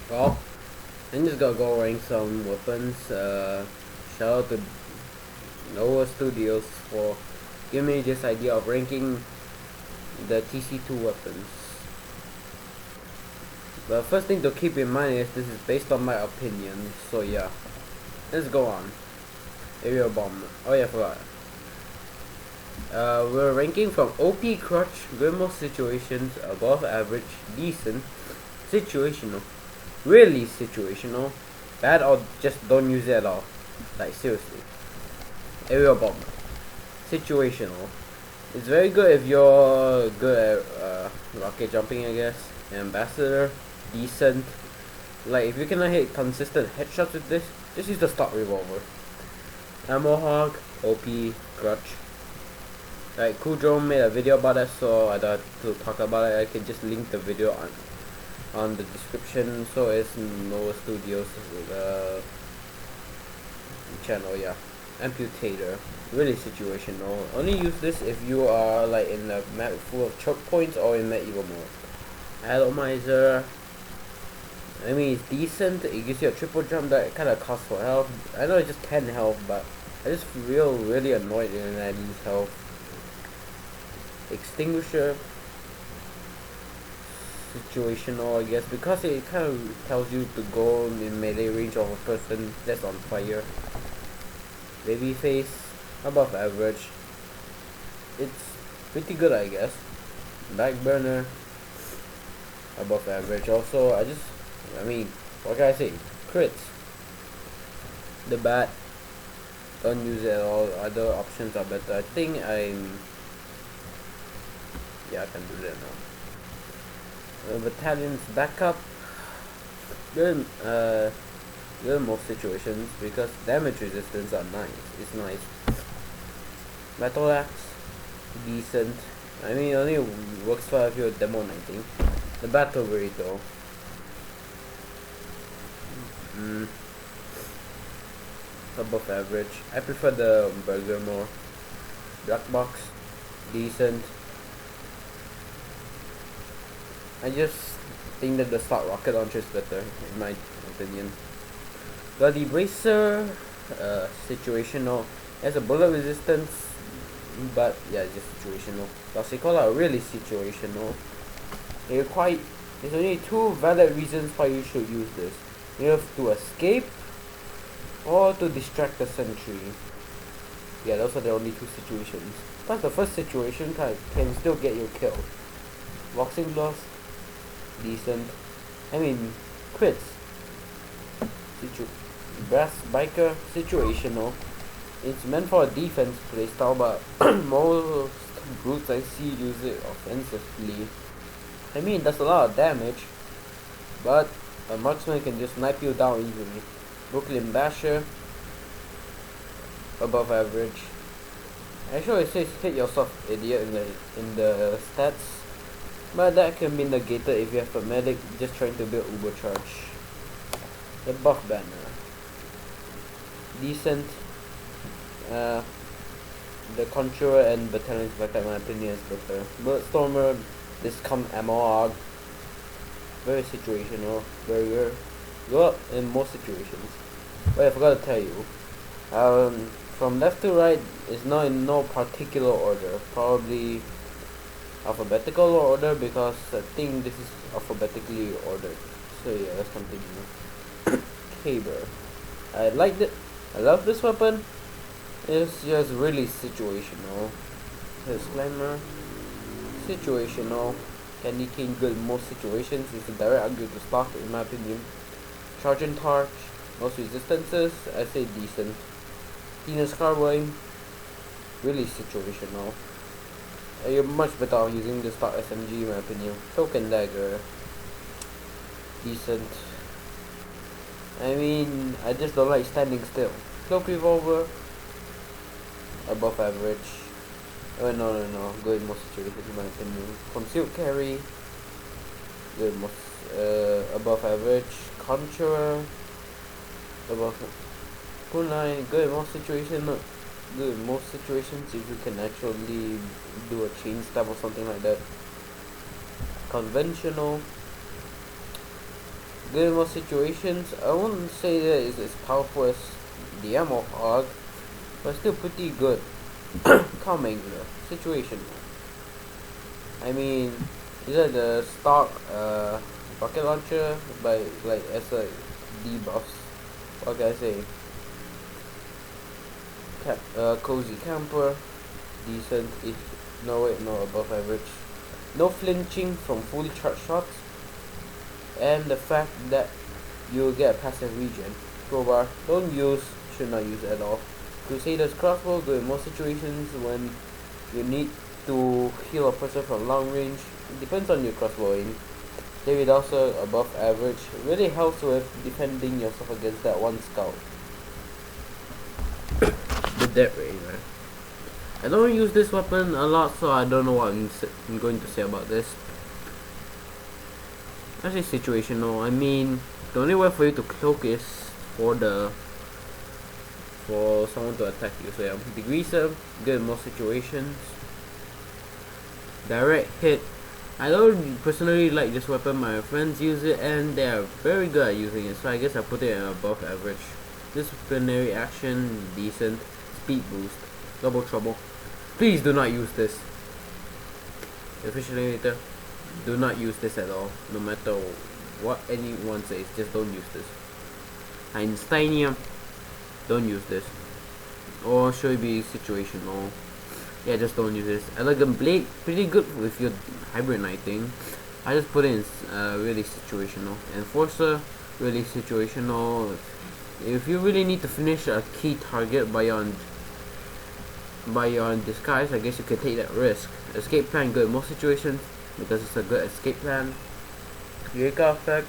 Well, I'm just gonna go rank some weapons. Shout out to Nova Studios for giving me this idea of ranking the tc2 weapons. The first thing to keep in mind is this is based on my opinion. So yeah, let's go on. Aerial bomb. Oh yeah, I forgot. We're ranking from OP crutch, good most situations, above average, decent, situational, really situational, bad or just don't use it at all. Like seriously. Aerial bomb. Situational. It's very good if you're good at rocket jumping, I guess. Ambassador. Decent. Like if you cannot hit consistent headshots with this, just use the stock revolver. Ammo hog. OP. Crutch. Like Kudro made a video about that, so I don't have to talk about it. I can just link the video on the description. So it's Nova Studios channel, yeah. Amputator, really situational. Only use this if you are like in a map full of choke points or in medieval mode. Atomizer, I mean it's decent. It gives you a triple jump that kind of costs for health. I know it's just 10 health, but I just feel really annoyed when I lose health. Extinguisher, situational, I guess, because it kind of tells you to go in melee range of a person that's on fire. Babyface, above average. It's pretty good, I guess. Backburner, above average. Also, I mean, what can I say? Crits. The bat, don't use it at all. Other options are better. I think yeah, I can do that now. Battalion's backup, good in most situations because damage resistance are nice. It's nice. Metal axe, decent. I mean, it only works well if you're demo 19. The battle burrito. Above average. I prefer the burger more. Black box, decent. I just think that the stock rocket launcher is better, in my opinion. Bloody bracer, situational. It has a bullet resistance, but yeah, it's just situational. Toxicola, really situational. There's only two valid reasons why you should use this. You have to escape or to distract the sentry. Yeah, those are the only two situations. Plus the first situation can still get you killed. Boxing gloves, decent. I mean, crits. Brass biker, situational. It's meant for a defense playstyle, but most brutes I see use it offensively. I mean, that's a lot of damage, but a marksman can just snipe you down easily. Brooklyn Basher, above average. Actually, it says hit yourself, idiot, in the stats, but that can be negated if you have a medic just trying to build uber charge. The buff banner, decent. The Conjurer and Battalion's backup, in my opinion, is better. Bulletstormer, discount ammo hog, very situational. Burger, go up in most situations. But I forgot to tell you, from left to right is not in no particular order. Probably alphabetical order because I think this is alphabetically ordered. So yeah, let's continue. Caber, I liked it. I love this weapon. It's just really situational. Disclaimer, situational. Candy cane good in most situations. It's a direct upgrade to stock in my opinion. Charging torch, most resistances, I say decent. Tina's Carboy, really situational. You're much better off using the stock SMG in my opinion. Token dagger, decent. I mean, I just don't like standing still. Cloak revolver, above average. Oh no, good in most situations in my opinion. Concealed carry, good in most, above average. Conjurer, above. Kunai, good in most situations. Not good in most situations if you can actually do a chain stab or something like that. Conventional, Good in most situations. I wouldn't say that it's as powerful as the ammo hog, but still pretty good. Calm angular situation. I mean, these are the stock rocket launcher, by like as a debuffs. What can I say? Cozy camper, decent. If no wait, no above average. No flinching from fully charged shots, and the fact that you get a passive regen. Crowbar, don't use, should not use at all. Crusader's crossbow, good in most situations when you need to heal a person from long range. It depends on your crossbow aim. David also above average, really helps with defending yourself against that one scout. The Dead Raider. I don't use this weapon a lot, so I don't know what I'm going to say about this. I say situational. I mean, the only way for you to cloak is for someone to attack you. So yeah, Degreaser, good in most situations. Direct hit. I don't personally like this weapon. My friends use it and they are very good at using it. So I guess I put it above average. Disciplinary action, decent. Speed boost, double trouble. Please do not use this. Efficiently, do not use this at all. No matter what anyone says, just don't use this. Einsteinium, don't use this. Or should it be situational? Yeah, just don't use this. Elegant blade, pretty good with your hybrid knighting. I just put it in really situational. Enforcer, really situational. If you really need to finish a key target by your disguise, I guess you could take that risk. Escape plan, good in most situations because it's a good escape plan. Eureka effect,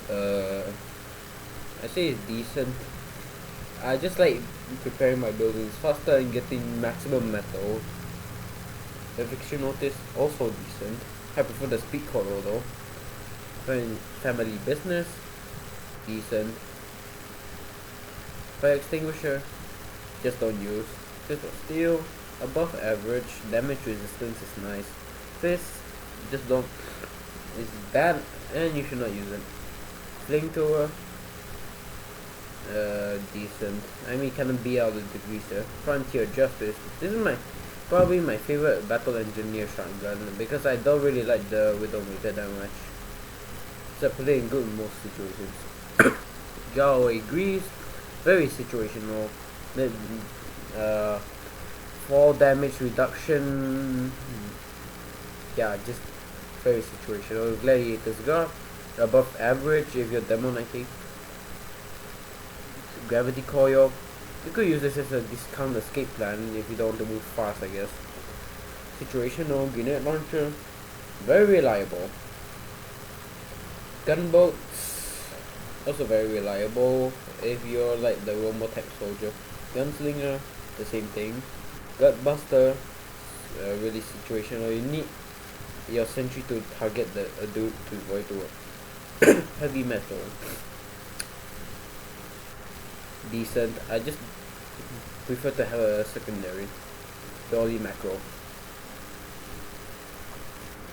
I say it's decent. I just like preparing my buildings faster and getting maximum metal. Eviction notice, also decent. I prefer the speed color though. Family business, decent. Fire extinguisher, just don't use. Fist of steel, above average. Damage resistance is nice. Fist, just don't. It's bad and you should not use it. Flamethrower, decent. I mean, kind of be out of the Degreaser. Frontier Justice. This is probably my favorite battle engineer shotgun because I don't really like the Widowmaker that much. So I put it in good in most situations. Galway Grease, very situational. Fall damage reduction. Yeah, just very situational. Gladiator's Guard, above average if you're demo knighting. Gravity coil, you could use this as a discount escape plan if you don't want to move fast, I guess. Situational. Grenade launcher, very reliable. Gunboats, also very reliable if you're like the Romo type soldier. Gunslinger, the same thing. Gutbuster, really situational. You need your sentry to target a dude to avoid to work. Heavy metal, decent. I just prefer to have a secondary. Dolly macro.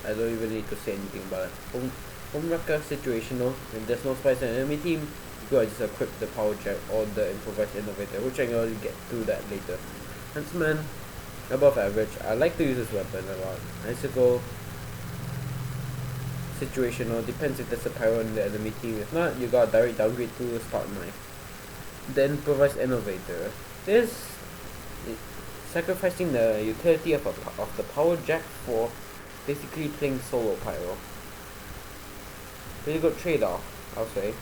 I don't even need to say anything about it. Home wrecker, situational. If there's no spice in an enemy team, you go just equip the power jack or the improvised innovator, which I'm going to get to that later. Huntsman, above average. I like to use this weapon a lot. Icicle, situational. Depends if there's a pyro in the enemy team. If not, you got direct downgrade to a spark knife. Then improvised innovator. This sacrificing the utility of the power jack for basically playing solo pyro. Pretty good trade-off, I'll say.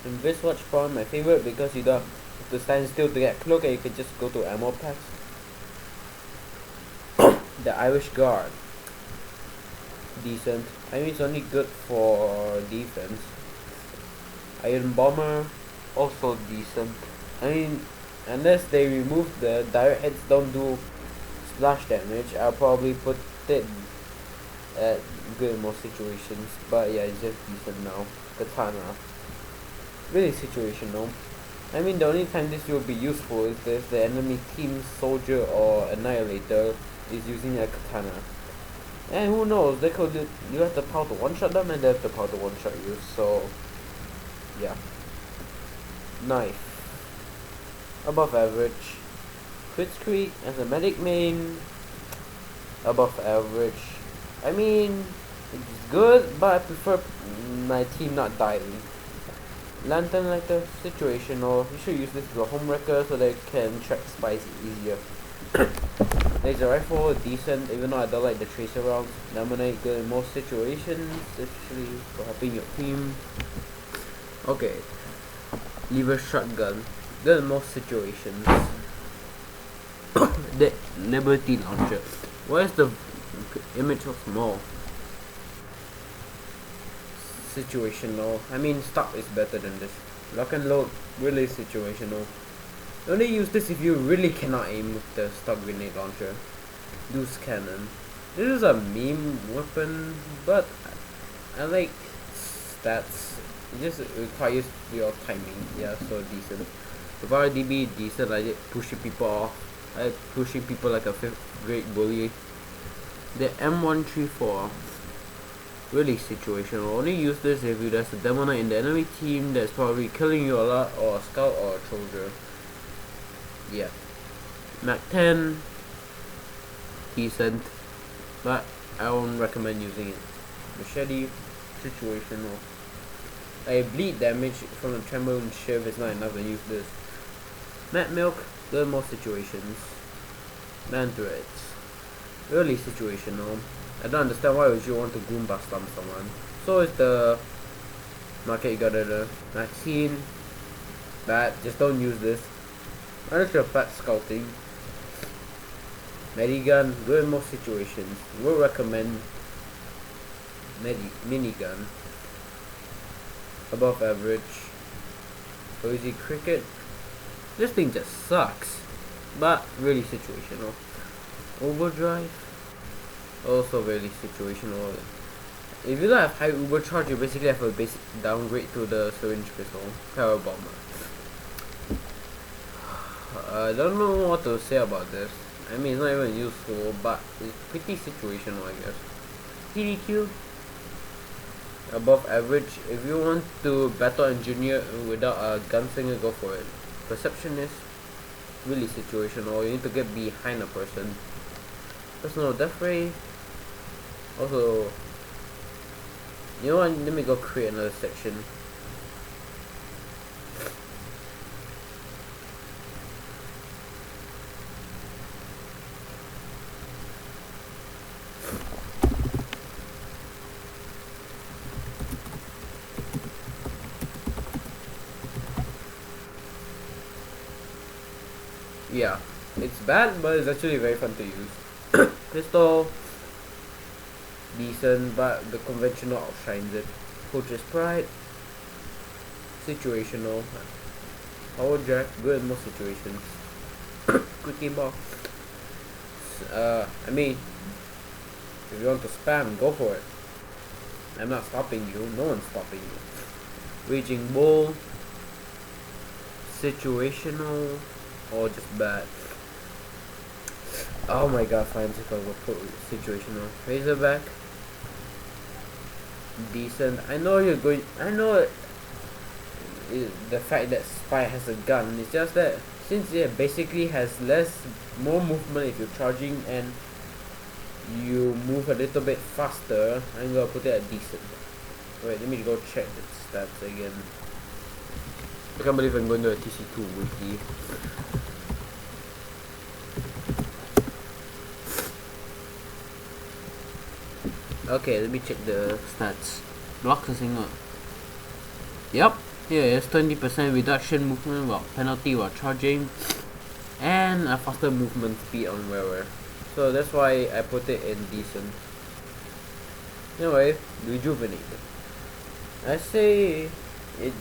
And this watch prawn, my favorite because you don't have to stand still to get cloak and you can just go to ammo packs. The Irish Guard, decent. I mean, it's only good for defense. Iron Bomber, also decent. I mean, unless they remove the direct hits don't do splash damage, I'll probably put it at good in most situations. But yeah, it's just decent now. Katana, really situational. I mean, the only time this will be useful is if the enemy team soldier or annihilator is using a katana. And who knows, they could you have the power to one-shot them and they have the power to one-shot you, so yeah. Knife. Above average. Kritzkrieg as a medic main. Above average. I mean, it's good, but I prefer my team not dying. Lantern lighter, situational. You should use this as a home wrecker so they can track spies easier. Laser rifle, decent, even though I don't like the tracer rounds. Dominate, good in most situations, especially for helping your team. Okay. Lever shotgun, good in most situations. The Liberty launcher. Why is the image so small? Situational. I mean, stock is better than this. Lock and load, really situational. Only use this if you really cannot aim with the stock grenade launcher. Deuce cannon. This is a meme weapon, but I like stats. It just requires your timing. Yeah, so decent. The RDB decent. I did pushing people off. I like pushing people like a 5th grade bully. The M134. Really situational. Only use this if there's a Demon Knight in the enemy team that's probably killing you a lot, or a scout or a soldier. Yeah. Mac 10. Decent. But I don't recommend using it. Machete. Situational. I bleed damage from the trampoline shiv is not enough to use this. Mad milk. Good in most situations. Man threads. Really situational. I don't understand why would you want to goon bust on someone. So is the market got vaccine. Bad, just don't use this. Unless you're fat scouting. Medigun, good in most situations. Would recommend minigun. Above average. Cozy cricket. This thing just sucks. But really situational. Overdrive. Also really situational. If you don't have high overcharge, you basically have a basic downgrade to the syringe pistol. Power bomber. I don't know what to say about this. I mean, it's not even useful, but it's pretty situational, I guess. tc2. Above average. If you want to battle engineer without a gunslinger, go for it. Perceptionist. Really situational. You need to get behind a person. Personal death ray. Also, you know what? Let me go create another section. Yeah, it's bad, but it's actually very fun to use. Pistol. Decent, but the conventional outshines it. Poacher's Pride. Situational. Power Jack, good in most situations. Quickie Ball. I mean, if you want to spam, go for it. I'm not stopping you, no one's stopping you. Raging Bull. Situational, or just bad. Oh my god, fine, if I will put situational. Razorback. Decent. I know you're going. I know the fact that Spy has a gun. It's just that since it basically has more movement if you're charging and you move a little bit faster, I'm gonna put it at decent. Wait, let me go check the stats again. I can't believe I'm going to a tc2 wiki. Okay, let me check the stats. Blocks are up. Yep, here is 20% reduction movement while penalty while charging, and a faster movement speed on wearer. So that's why I put it in decent. Anyway, rejuvenated. I say in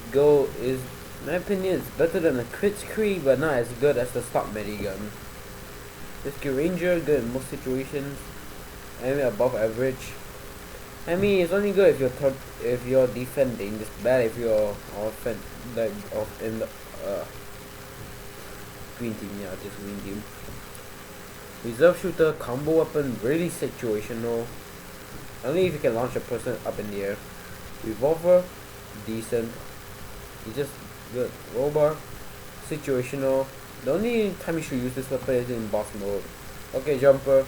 my opinion, it's better than a Kritzkrieg, but not as good as the stock medigun. Risky Ranger, good in most situations. Enemy above average. I mean, it's only good if you're defending. It's bad if you're in the green team. Yeah, just green team. Reserve shooter, combo weapon, really situational. Only if you can launch a person up in the air. Revolver, decent. It's just good. Rollbar, situational. The only time you should use this weapon is in boss mode. Okay, jumper.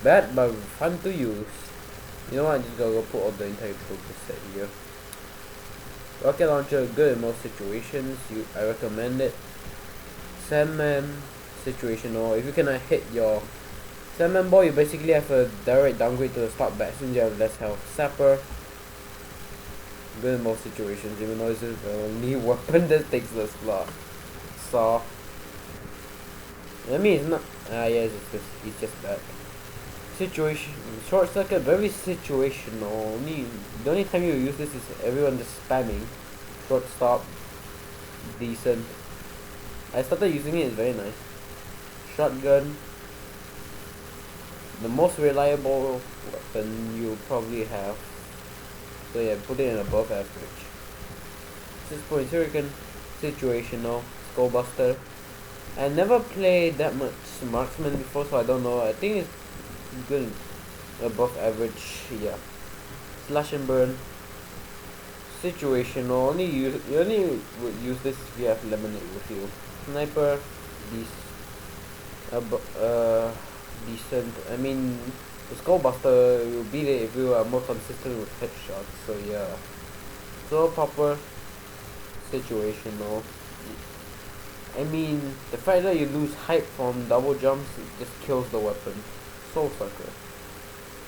Bad but fun to use. You know what? I'm just gonna go put all the entire trophy set here. Rocket launcher, good in most situations. I recommend it. Sandman, situational. If you cannot hit your Sandman ball, you basically have a direct downgrade to the start back since you have less health. Sapper, good in most situations, even though this is the only weapon that takes the slot. Saw. I mean, it's not. Yes, it's just bad. Situation. Short circuit, very situational. The only time you use this is everyone just spamming. Short stop, decent. I started using it, it's very nice. Shotgun, the most reliable weapon you probably have. So yeah, put it in above average. 6-point shuriken, situational, skullbuster. I never played that much marksman before, so I don't know. I think it's good above average, yeah. Slash and burn, situational. You only would use this if you have lemonade with you. Sniper, decent. I mean, the skullbuster, you beat it if you are more consistent with headshots. So yeah. So popper, situational. I mean, the fact that you lose height from double jumps, it just kills the weapon. Soul Sucker.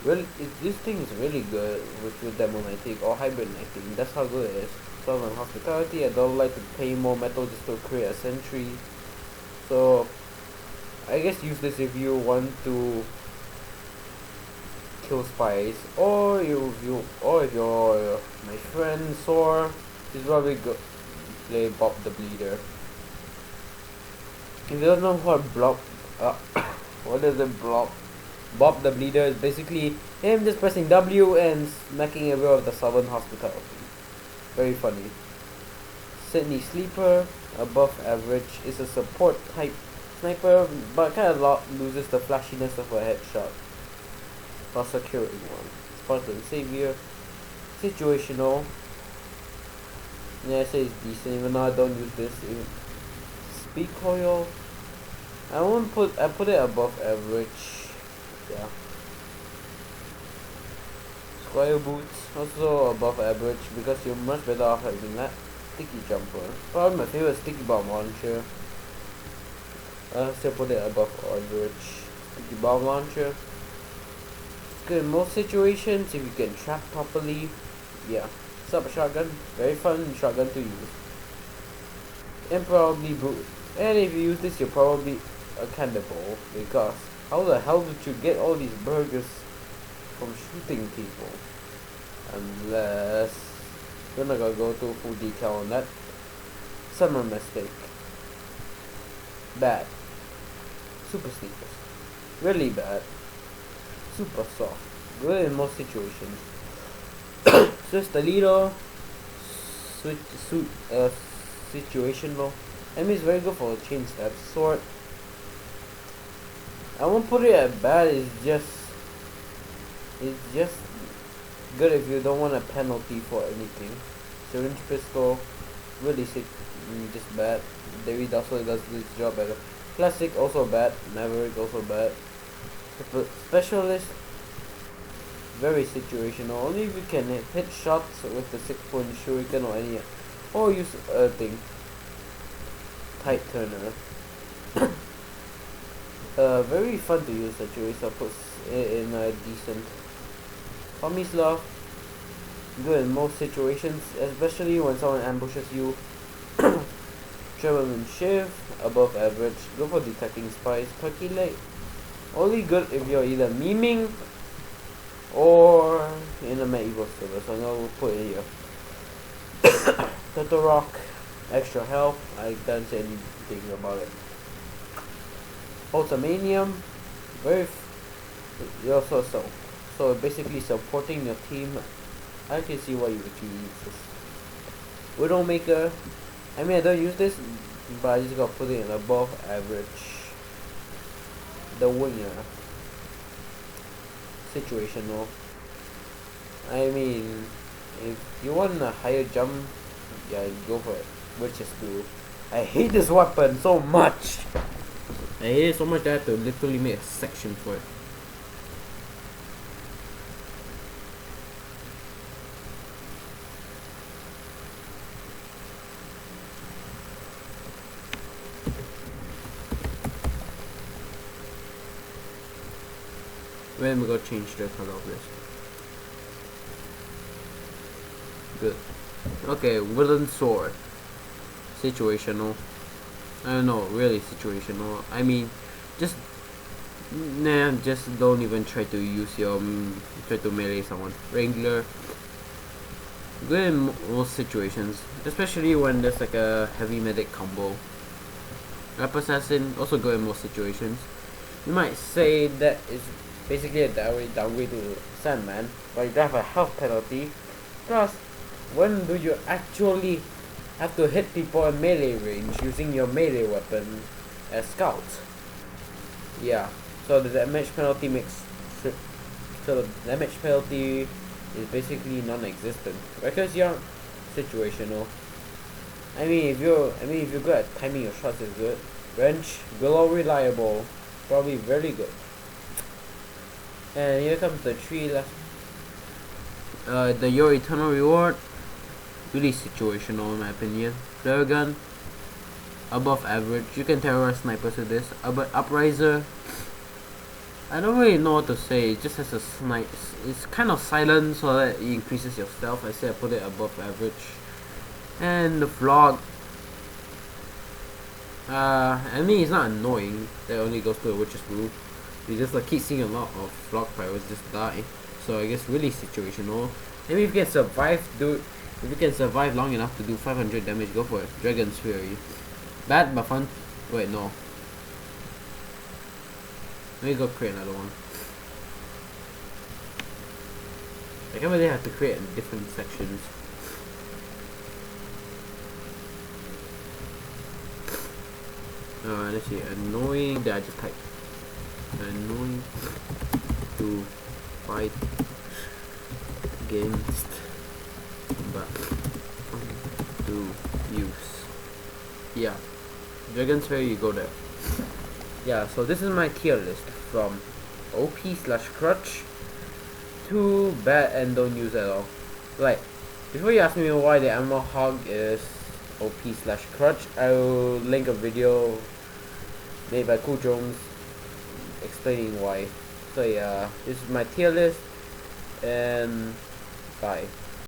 Really, this thing is really good with Demo 19 or Hybrid 19. That's how good it is. So on Hospitality, I don't like to pay more metal just to create a sentry. So I guess use this if you want to kill spies, or if you're my friend Sor, this is probably go play Bob the Bleeder. If you don't know what what is a blob? Bob the Bleeder is basically him just pressing W and smacking away of the Southern Hospitality. Very funny. Sydney Sleeper, above average, is a support type sniper, but kind of loses the flashiness of a headshot. While securing one. Spartan Savior, situational. Yeah, I say it's decent, even though I don't use this. Speed coil, I put it above average. Yeah. Squire boots, also above average because you're much better off having that. Sticky jumper, probably my favorite sticky bomb launcher. I still put it above average. Sticky bomb launcher, good in most situations if you can trap properly. Yeah. Sub shotgun, very fun shotgun to use. And probably boot. And if you use this, you're probably a cannibal, because how the hell did you get all these burgers from shooting people? Unless we're not gonna go to full detail on that. Summer mistake. Bad. Super sneakers. Really bad. Super soft. Good in most situations. Swiss Toledo. Situational. I mean, it's very good for chain stab. Sword, I won't put it at bad. It's just good if you don't want a penalty for anything. Syringe pistol, really just bad. David also does this job better. Classic also bad. Maverick also bad. Specialist, very situational. Only if you can hit shots with the 6-point shuriken or any, or use a thing. Tight turner. Very fun to use actually, so puts it in a decent. Tommy's Love, good in most situations, especially when someone ambushes you. Traveling Shiv, above average, good for detecting spies. Turkey Leg, only good if you're either memeing or in a medieval server, so I'm gonna put it here. Turtle Rock, extra health, I can't say anything about it. Ultimanium, you're so basically supporting your team. I can see why you actually use this. Widowmaker, I mean I don't use this, but I just gotta put it in above average. The Winger, situational. I mean, if you want a higher jump, yeah, go for it. Which is cool. I hate this weapon so much. I hate it so much that I have to literally make a section for it. Then we go change the color of this. Good. Okay, wooden sword. Situational. I don't know, really situational. I mean, just just don't even try to use your try to melee someone. Regular. Good in most situations, especially when there's like a heavy medic combo. Rap assassin also good in most situations. You might say that is basically a downgrade to Sandman, but you don't have a health penalty. Plus, when do you actually have to hit people in melee range using your melee weapon as scouts? Yeah, so the damage penalty so the damage penalty is basically non-existent because you're situational. I mean, if you're good at timing your shots, is good. Wrench, below reliable, probably very good. And here comes the three last. Your eternal reward, really situational in my opinion. Flare gun, above average. You can terrorize snipers with this. But upriser, I don't really know what to say. It just has a snipe. It's kind of silent, so that it increases your stealth. I say I put it above average. And the vlog. I mean, it's not annoying. That only goes to a witch's brew. You just like keep seeing a lot of vlog pirates just die. So I guess really situational. Maybe if you can survive, dude. If you can survive long enough to do 500 damage, go for it. Dragon's Fury. Bad but fun. Wait, no. Let me go create another one. I can't really have to create different sections. Let's see. Annoying. That I just typed. Annoying to fight against, but to use. Yeah, Dragon's Fair, you go there. Yeah, so this is my tier list from OP/crutch to bad and don't use at all. Like, before you ask me why the Ammo Hog is OP/crutch, I will link a video made by Cool Jones explaining why. So yeah, this is my tier list, and bye.